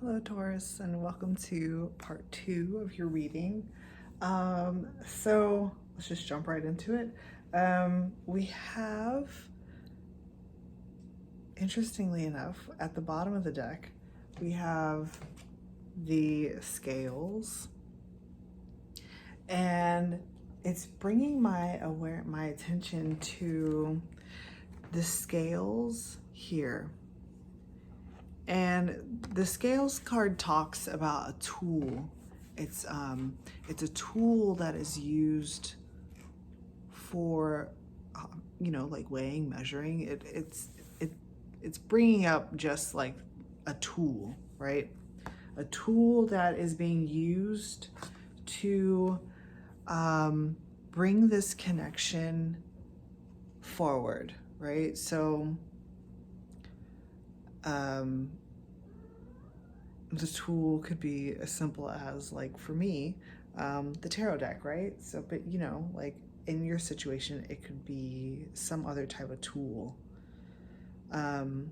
Hello Taurus, and welcome to part 2 of your reading. So let's just jump right into it. We have, interestingly enough, at the bottom of the deck, we have the scales, and it's bringing my attention to the scales here. And the scales card talks about a tool. It's a tool that is used for, like weighing, measuring. It's bringing up just like a tool, right? A tool that is being used to bring this connection forward, right? So the tool could be as simple as, like, for me, the tarot deck, right? So, but like in your situation, it could be some other type of tool. And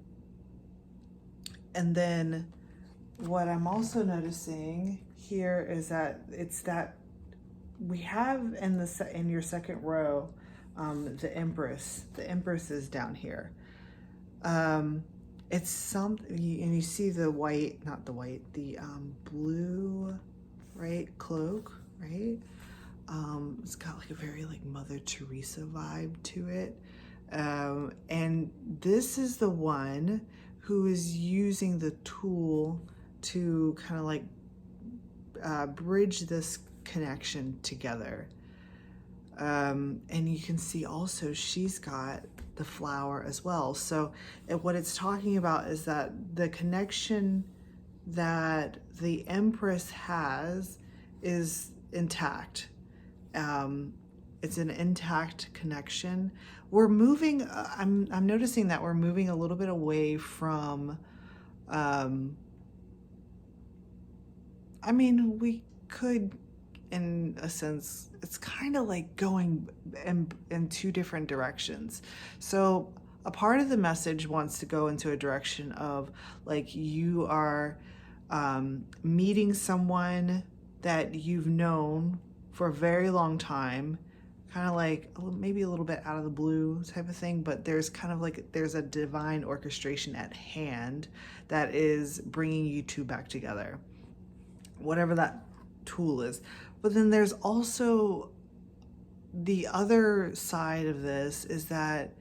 then what I'm also noticing here is that it's that we have in your second row, the Empress. The Empress is down here. It's something, and you see the white, not the white, the blue, right, cloak, right? It's got like a very like Mother Teresa vibe to it. And this is the one who is using the tool to kind of like bridge this connection together. And you can see also she's got the flower as well. So what it's talking about is that the connection that the Empress has is intact. It's an intact connection. We're moving, I'm noticing that we're moving a little bit away from, we could, in a sense, it's kind of like going in two different directions. So a part of the message wants to go into a direction of like you are meeting someone that you've known for a very long time, kind of like maybe a little bit out of the blue type of thing, but there's kind of like there's a divine orchestration at hand that is bringing you two back together, whatever that tool is. But then there's also the other side of this, is that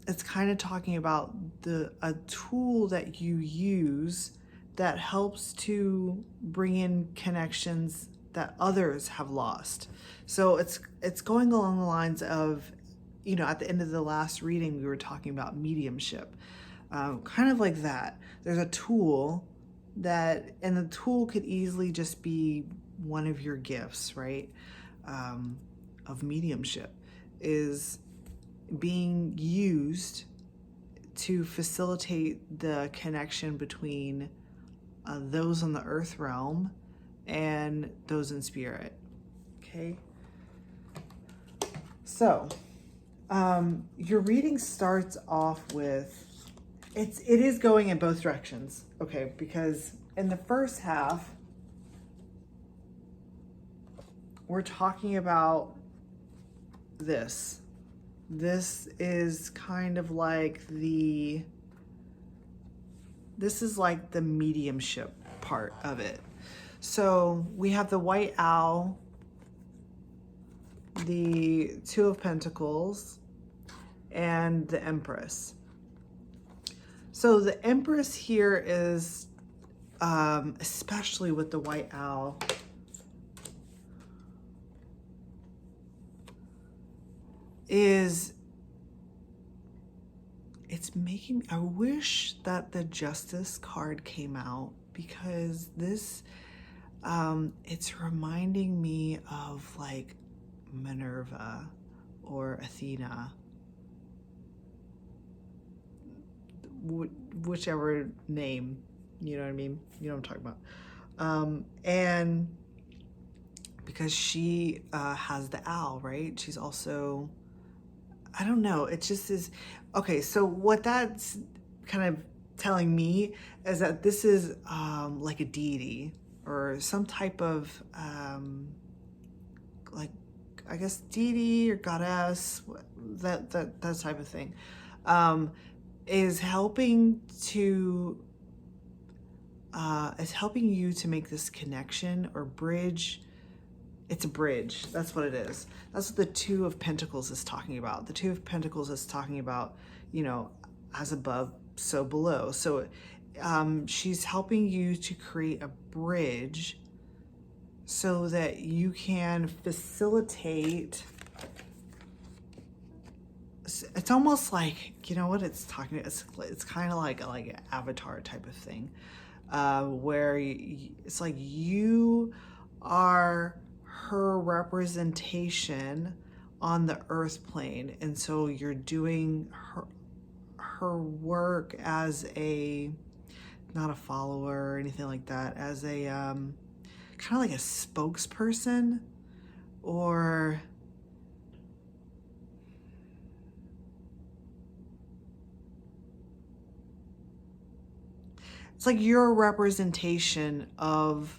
it's kind of talking about a tool that you use that helps to bring in connections that others have lost. So it's going along the lines of, at the end of the last reading, we were talking about mediumship, kind of like that. There's a tool and the tool could easily just be one of your gifts, right? Of mediumship is being used to facilitate the connection between those in the earth realm and those in spirit. Okay. So, your reading starts off with, it is going in both directions. Okay. Because in the first half, we're talking about this. This is kind of like this is like the mediumship part of it. So we have the White Owl, the Two of Pentacles, and the Empress. So the Empress here is, especially with the White Owl, it's making, I wish that the Justice card came out, because this, it's reminding me of like Minerva or Athena, whichever name, you know what I mean? You know what I'm talking about. And because she has the owl, right? She's also, I don't know, it just is. Okay, so what that's kind of telling me is that this is like a deity or some type of like, I guess, deity or goddess, that type of thing, is helping you to make this connection or bridge. It's a bridge. That's what it is. That's what the Two of Pentacles is talking about. The Two of Pentacles is talking about, you know, as above, so below. So she's helping you to create a bridge so that you can facilitate. It's almost like, you know what it's talking about? It's kind of like an avatar type of thing, where it's like you are her representation on the earth plane, and so you're doing her work as a, not a follower or anything like that, as a kind of like a spokesperson, or it's like you're a representation of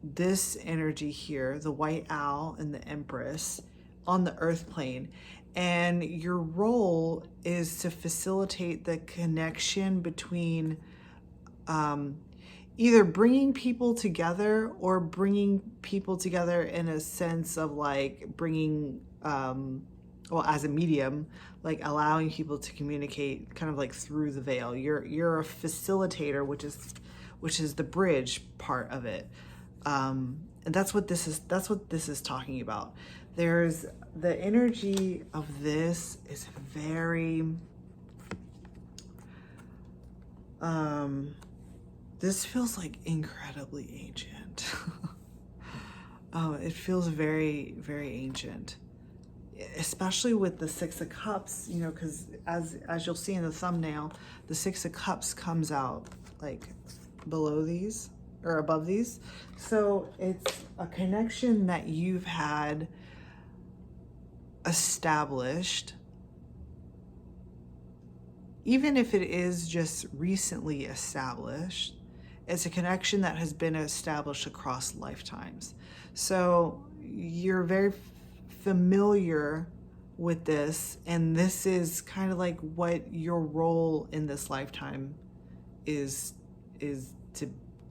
this energy here, the White Owl and the Empress on the earth plane. And your role is to facilitate the connection between either bringing people together or bringing people together in a sense of like bringing, well, as a medium, like allowing people to communicate kind of like through the veil. You're a facilitator, which is the bridge part of it. And that's what this is talking about. There's the energy of this is very, this feels like incredibly ancient. It feels very, very ancient, especially with the Six of Cups, you know, because as you'll see in the thumbnail, the Six of Cups comes out like below these or above these. So it's a connection that you've had established, even if it is just recently established. It's a connection that has been established across lifetimes. So you're very familiar with this, and this is kind of like what your role in this lifetime is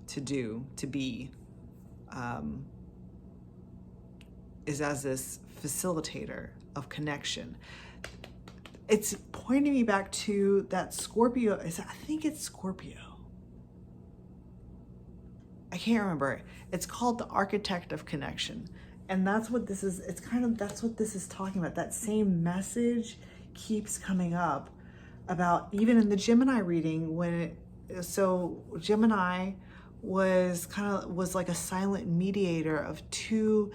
to be, is as this facilitator of connection. It's pointing me back to that Scorpio. I think it's Scorpio. I can't remember. It's called the Architect of Connection. And that's what this is. It's kind of, that's what this is talking about. That same message keeps coming up about, even in the Gemini reading, when so Gemini was like a silent mediator of two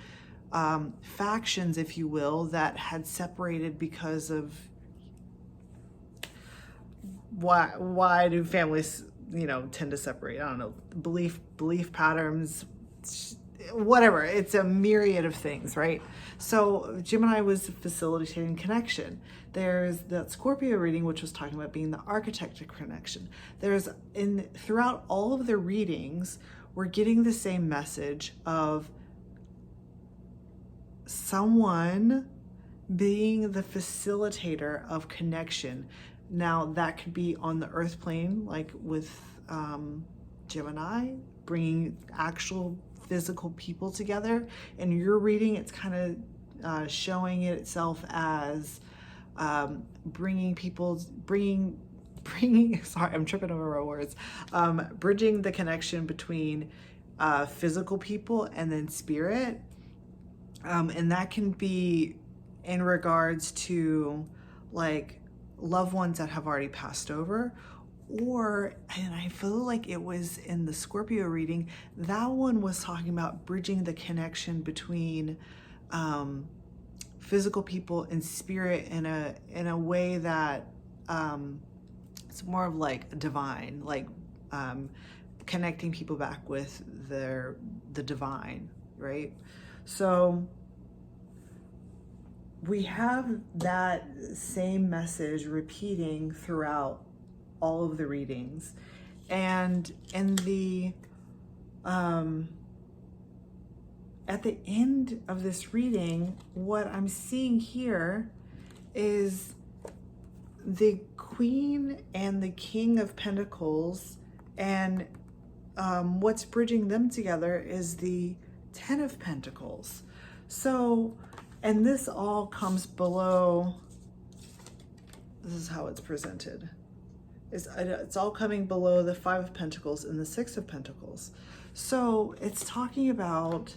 factions, if you will, that had separated because of why do families, you know, tend to separate? I don't know, belief patterns, whatever. It's a myriad of things, right? So Gemini was facilitating connection. There's that Scorpio reading, which was talking about being the architect of connection. There's throughout all of the readings, we're getting the same message of someone being the facilitator of connection. Now that could be on the earth plane, like with Gemini, bringing actual physical people together. And your reading, it's kind of showing itself as bringing, sorry, I'm tripping over my words, bridging the connection between physical people and then spirit. And that can be in regards to like loved ones that have already passed over, or, and I feel like it was in the Scorpio reading, that one was talking about bridging the connection between physical people and spirit in a way that it's more of like divine, like connecting people back with the divine, right? So we have that same message repeating throughout all of the readings. And in the at the end of this reading, what I'm seeing here is the Queen and the King of Pentacles, and what's bridging them together is the Ten of Pentacles. So, and this all comes below, this is how it's presented. It's all coming below the Five of Pentacles and the Six of Pentacles. So it's talking about,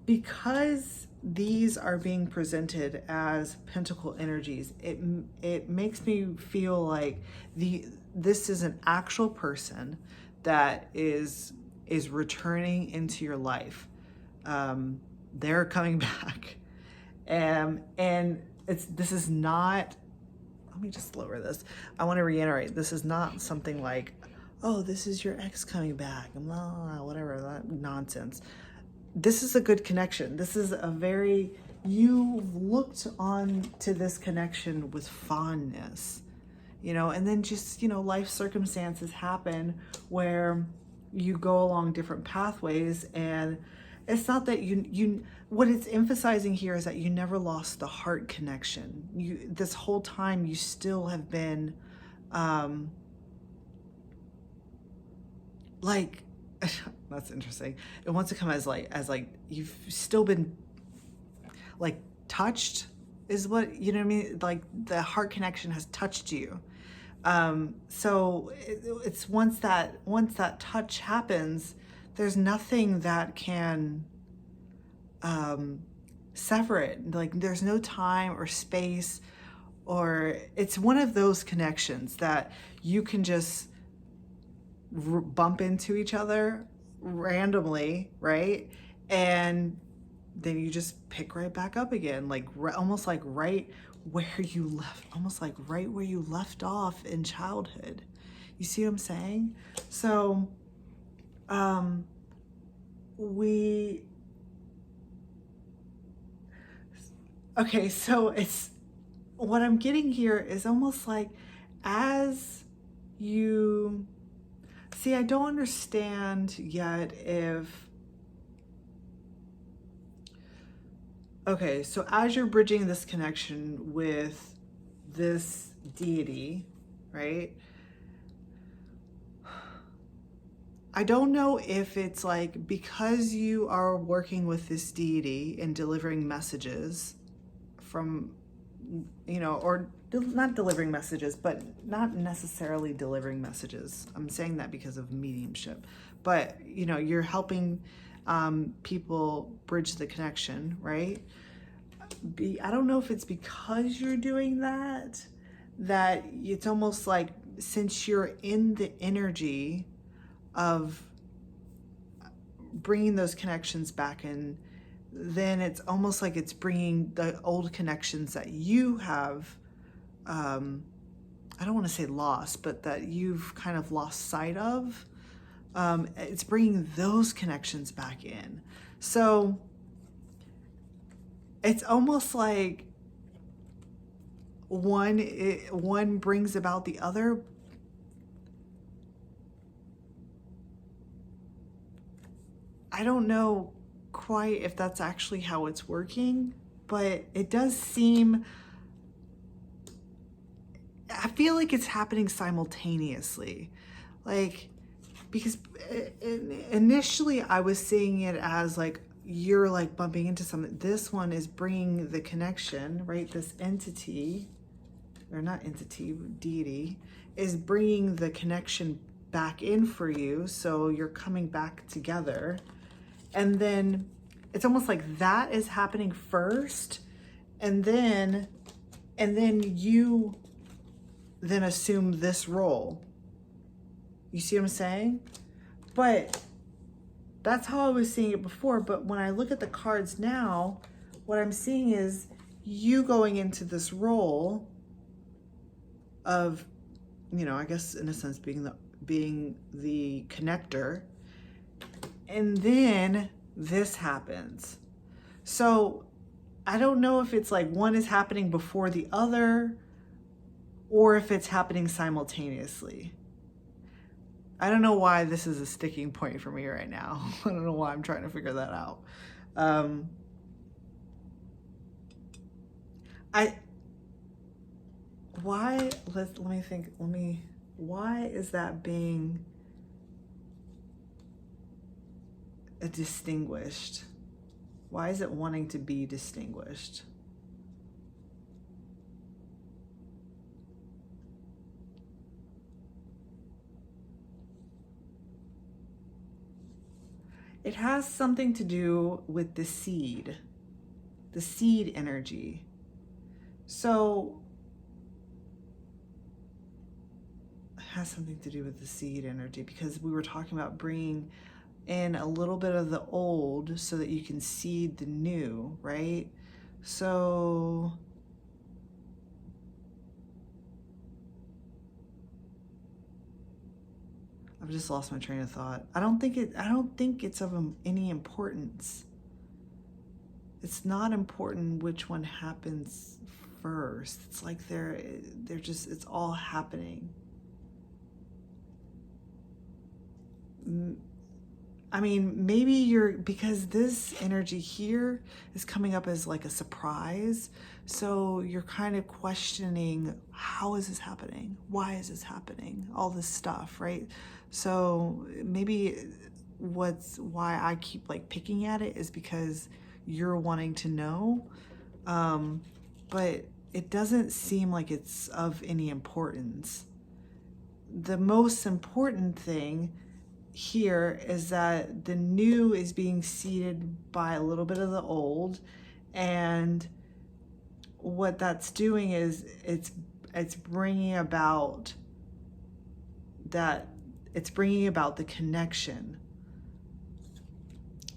because these are being presented as pentacle energies, it makes me feel like this is an actual person that is returning into your life. They're coming back, and this is not. Let me just lower this. I want to reiterate. This is not something like, oh, this is your ex coming back, blah, whatever, that nonsense. This is a good connection. This is a very, you've looked on to this connection with fondness, you know, and then just, you know, life circumstances happen where you go along different pathways, and it's not that you what it's emphasizing here is that you never lost the heart connection. This whole time you still have been like that's interesting. It wants to come as like you've still been like touched, is what, you know what I mean? Like the heart connection has touched you. So it's once that touch happens, there's nothing that can sever it. Like there's no time or space, or it's one of those connections that you can just bump into each other randomly, right? And then you just pick right back up again, like almost like right where you left, almost like right where you left off in childhood. You see what I'm saying? So okay, so it's, what I'm getting here is almost like, as you see, I don't understand yet if, okay, so as you're bridging this connection with this deity, right? I don't know if it's like, because you are working with this deity and delivering messages from, you know, or not delivering messages, but not necessarily delivering messages. I'm saying that because of mediumship, but you know, you're helping people bridge the connection, right? I don't know if it's because you're doing that it's almost like, since you're in the energy of bringing those connections back in, then it's almost like it's bringing the old connections that you have, I don't want to say lost, but that you've kind of lost sight of. It's bringing those connections back in. So it's almost like one brings about the other. I don't know quite if that's actually how it's working, but it does seem, I feel like it's happening simultaneously. Like, because initially I was seeing it as like, you're like bumping into something. This one is bringing the connection, right? This entity, or not entity, deity, is bringing the connection back in for you. So you're coming back together. And then it's almost like that is happening first. And then you then assume this role. You see what I'm saying? But that's how I was seeing it before. But when I look at the cards now, what I'm seeing is you going into this role of, you know, I guess in a sense being the connector, and then this happens. So I don't know if it's like one is happening before the other, or if it's happening simultaneously. I don't know why this is a sticking point for me right now. I don't know why I'm trying to figure that out. Why is that being a distinguished? Why is it wanting to be distinguished? It has something to do with the seed energy. So it has something to do with the seed energy, because we were talking about bringing in a little bit of the old so that you can seed the new, right? So I've just lost my train of thought. I don't think it's of any importance. It's not important which one happens first. It's like it's all happening. I mean, maybe because this energy here is coming up as like a surprise. So you're kind of questioning, how is this happening? Why is this happening? All this stuff, right? So maybe why I keep like picking at it is because you're wanting to know. But it doesn't seem like it's of any importance. The most important thing here is that the new is being seeded by a little bit of the old, and what that's doing is it's bringing about the connection.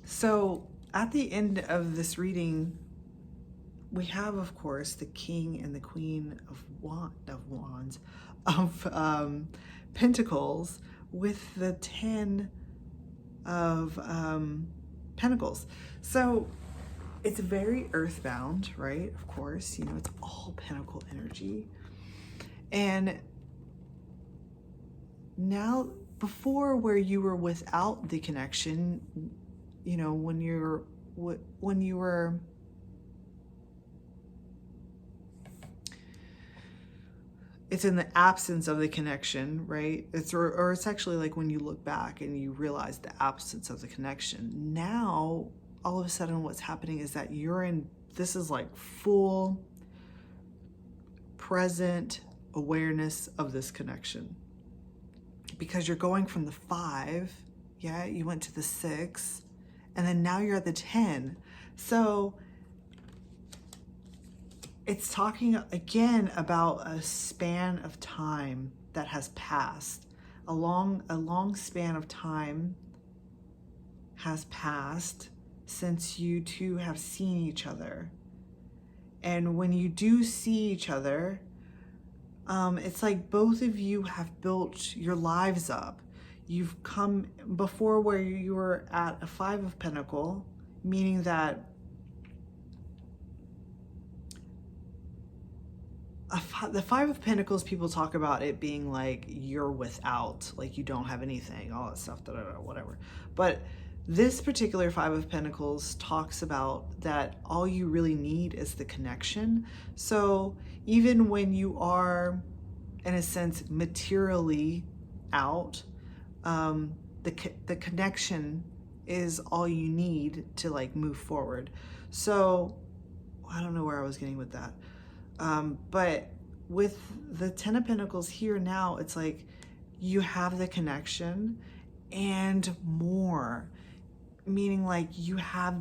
So at the end of this reading, we have, of course, the King and the Queen of Pentacles, with the 10 of Pentacles. So it's very earthbound, right? Of course, it's all Pentacle energy. And now, before, where you were without the connection, when you were it's in the absence of the connection, right? Or it's actually like when you look back and you realize the absence of the connection. Now, all of a sudden, what's happening is that this is like full present awareness of this connection. Because you're going from the 5, you went to the 6, and then now you're at the 10. So it's talking again about a span of time that has passed. A long span of time has passed since you two have seen each other. And when you do see each other, it's like both of you have built your lives up. You've come before, where you were at a 5 of Pentacles, meaning that the 5 of Pentacles, people talk about it being like you're without, like you don't have anything, all that stuff, whatever. But this particular 5 of Pentacles talks about that all you really need is the connection. So even when you are, in a sense, materially out, the connection is all you need to like move forward. So I don't know where I was getting with that. But with the 10 of Pentacles here now, it's like you have the connection and more, meaning like you have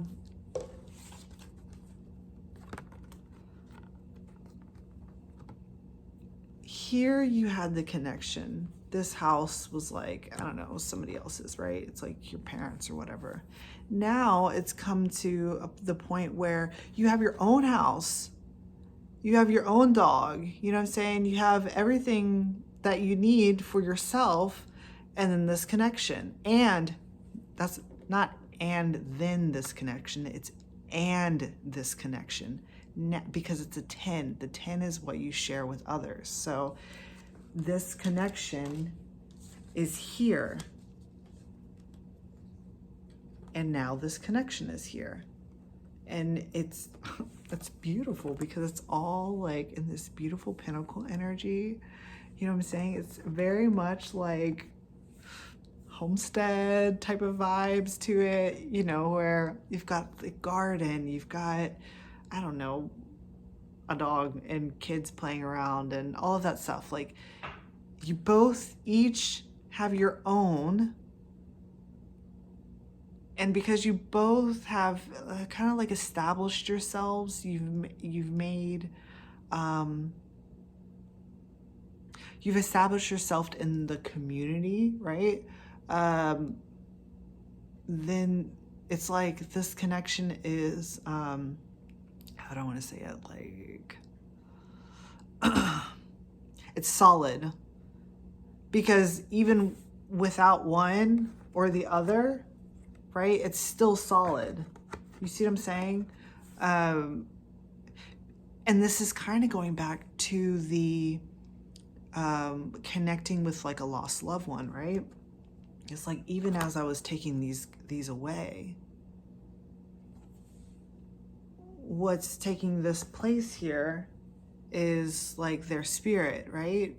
here, you had the connection. This house was like, I don't know, somebody else's, right? It's like your parents or whatever. Now it's come to the point where you have your own house. You have your own dog, you know what I'm saying? You have everything that you need for yourself, and then this connection. And that's not and then this connection, it's and this connection. because it's a 10. The 10 is what you share with others. So this connection is here. And now this connection is here. And it's beautiful because it's all like in this beautiful pinnacle energy. You know what I'm saying? It's very much like homestead type of vibes to it, you know, where you've got the garden, you've got, I don't know, a dog and kids playing around and all of that stuff. Like, you both each have your own, and because you both have kind of like established yourselves, you've made you've established yourself in the community, right? Then it's like this connection is how do I want to say it, like it's solid, because even without one or the other, right, it's still solid. You see what I'm saying? And this is kind of going back to the connecting with like a lost loved one, right? It's like, even as I was taking these away, what's taking this place here is like their spirit, right?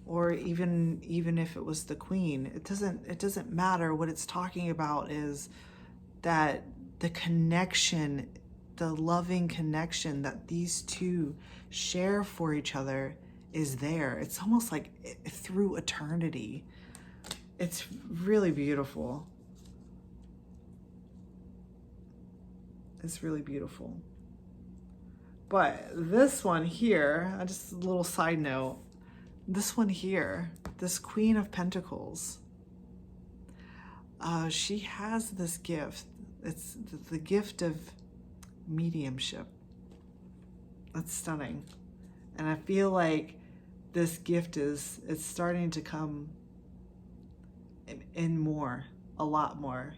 Or even if it was the queen, it doesn't matter. What it's talking about is that the connection, the loving connection that these two share for each other is there. It's almost like through eternity. It's really beautiful. It's really beautiful. But this one here, just a little side note, this one here, this Queen of Pentacles, she has this gift. It's the gift of mediumship. That's stunning. And I feel like this gift it's starting to come in more, a lot more.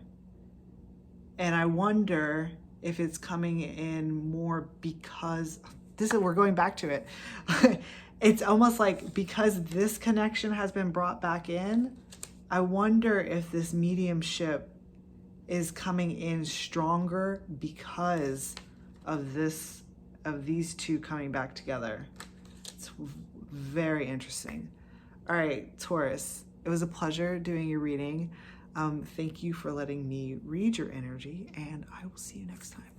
And I wonder if it's coming in more because we're going back to it. It's almost like because this connection has been brought back in, I wonder if this mediumship is coming in stronger because of these two coming back together. It's very interesting. All right, Taurus, it was a pleasure doing your reading. Thank you for letting me read your energy, and I will see you next time.